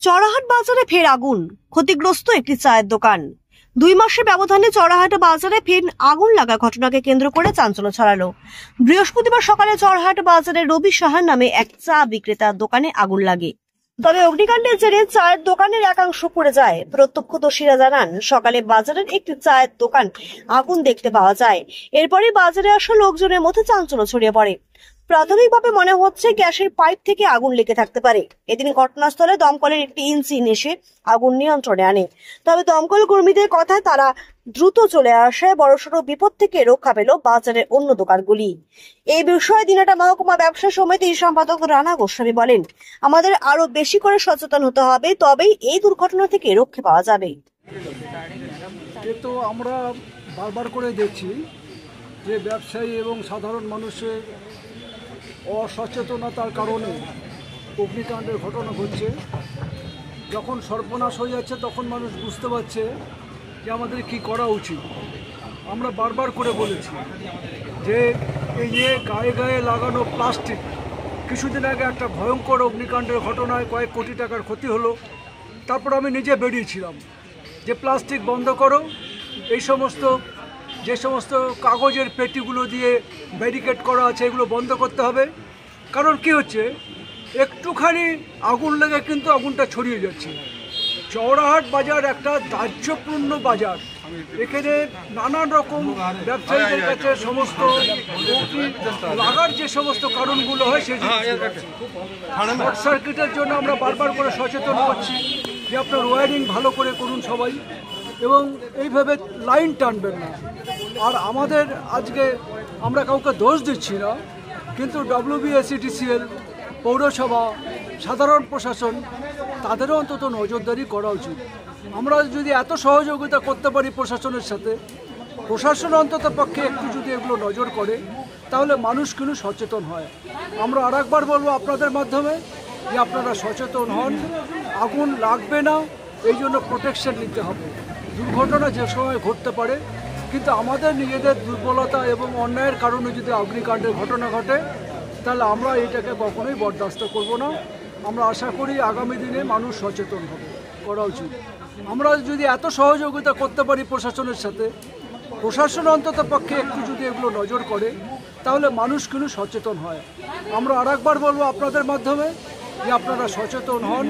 চড়াহাট বাজারে ফের আগুন, ক্ষতিগ্রস্ত একটি চায়ের দোকান। 2 মাসের ব্যবধানে চড়াহাট বাজারে ফের আগুন লাগা ঘটনাকে কেন্দ্র করে চাঞ্চল্য ছড়ালো। বৃহস্পতিবার সকালে চড়াহাট বাজারে রবি সাহার নামে এক চা বিক্রেতার দোকানে আগুন লাগে। তবে অগ্নিকাণ্ডের জেরে চায়ের দোকানের একাংশ পুড়ে যায়। প্রত্যক্ষদর্শীরা জানান, সকালে বাজারের একটি চায়ের দোকান আগুন দেখতে পাওয়া যায়। এরপরই বাজারে আসা লোকজনের মধ্যে চাঞ্চল্য ছড়িয়ে পড়ে। প্রাথমিকভাবে মনে হচ্ছে গ্যাসের পাইপ থেকে আগুন লেগে থাকতে পারে। এদিন ঘটনাস্থলে দমকলের একটি ইঞ্জিন এসে আগুন নিয়ন্ত্রণে আনে। তবে দমকল কর্মীদের কথায় তারা দ্রুত চলে আসায় বড়সড় বিপদ থেকে রক্ষা পেল বাজারের অন্য দোকানগুলি। এই বিষয়ে দিনাটা মহকুমা ব্যবসা সমিতির সম্পাদক রানা গোস্বামী বলেন, আমাদের আরো বেশি করে সচেতন হতে হবে, তবেই এই দুর্ঘটনা থেকে রক্ষা পাওয়া যাবে। তো আমরা বারবার করে দেখছি যে ব্যবসায়ী এবং সাধারণ মানুষের অসচেতনতার কারণে অগ্নিকাণ্ডের ঘটনা ঘটছে। যখন সর্বনাশ হয়ে যাচ্ছে তখন মানুষ বুঝতে পারছে যে আমাদের কি করা উচিত। আমরা বারবার করে বলেছি যে এই যে গায়ে গায়ে লাগানো প্লাস্টিক, কিছুদিন আগে একটা ভয়ঙ্কর অগ্নিকাণ্ডের ঘটনায় কয়েক কোটি টাকার ক্ষতি হলো। তারপর আমি নিজে বেরিয়েছিলাম যে প্লাস্টিক বন্ধ করো, এই যে সমস্ত কাগজের পেটিগুলো দিয়ে ব্যারিকেড করা আছে এগুলো বন্ধ করতে হবে। কারণ কি হচ্ছে, একটুখানি আগুন লেগে কিন্তু আগুনটা ছড়িয়ে যাচ্ছে। চৌরাহাট বাজার একটা দাহ্যপূর্ণ বাজার। এখানে নানান রকম ব্যবসায়ীদের কাছে সমস্ত লাগার যে সমস্ত কারণগুলো হয় সেই শর্ট সার্কিটের জন্য আমরা বারবার করে সচেতন করছি যে আপনার ওয়্যারিং ভালো করে করুন সবাই, এবং এইভাবে লাইন টানবেন না। আর আমাদের আজকে আমরা কাউকে দোষ দিচ্ছি না, কিন্তু WBSETCL, পৌরসভা, সাধারণ প্রশাসন, তাদেরও অন্তত নজরদারি করা উচিত। আমরা যদি এত সহযোগিতা করতে পারি প্রশাসনের সাথে, প্রশাসন অন্তত পক্ষে একটু যদি এগুলো নজর করে, তাহলে মানুষ কিন্তু সচেতন হয়। আমরা আরেকবার বলবো আপনাদের মাধ্যমে যে আপনারা সচেতন হন, আগুন লাগবে না, এই জন্য প্রোটেকশন নিতে হবে। দুর্ঘটনা যে সময় ঘটতে পারে, কিন্তু আমাদের নিজেদের দুর্বলতা এবং অন্যায়ের কারণে যদি অগ্নিকাণ্ডের ঘটনা ঘটে, তাহলে আমরা এটাকে কখনোই বরদাস্ত করব না। আমরা আশা করি আগামী দিনে মানুষ সচেতন হবে, করা উচিত। আমরা যদি এত সহযোগিতা করতে পারি প্রশাসনের সাথে, প্রশাসন অন্তত পক্ষে একটু যদি এগুলো নজর করে, তাহলে মানুষ কিন্তু সচেতন হয়। আমরা আরেকবার বলবো আপনাদের মাধ্যমে যে আপনারা সচেতন হন,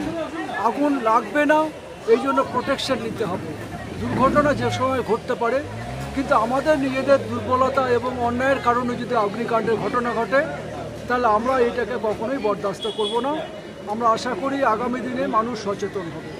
আগুন লাগবে না, এই জন্য প্রোটেকশন নিতে হবে। দুর্ঘটনা যে সময় ঘটতে পারে, কিন্তু আমাদের নিজেদের দুর্বলতা এবং অন্যায়ের কারণে যদি অগ্নিকাণ্ডের ঘটনা ঘটে, তাহলে আমরা এটাকে কখনোই বরদাস্ত করব না। আমরা আশা করি আগামী দিনে মানুষ সচেতন হবে।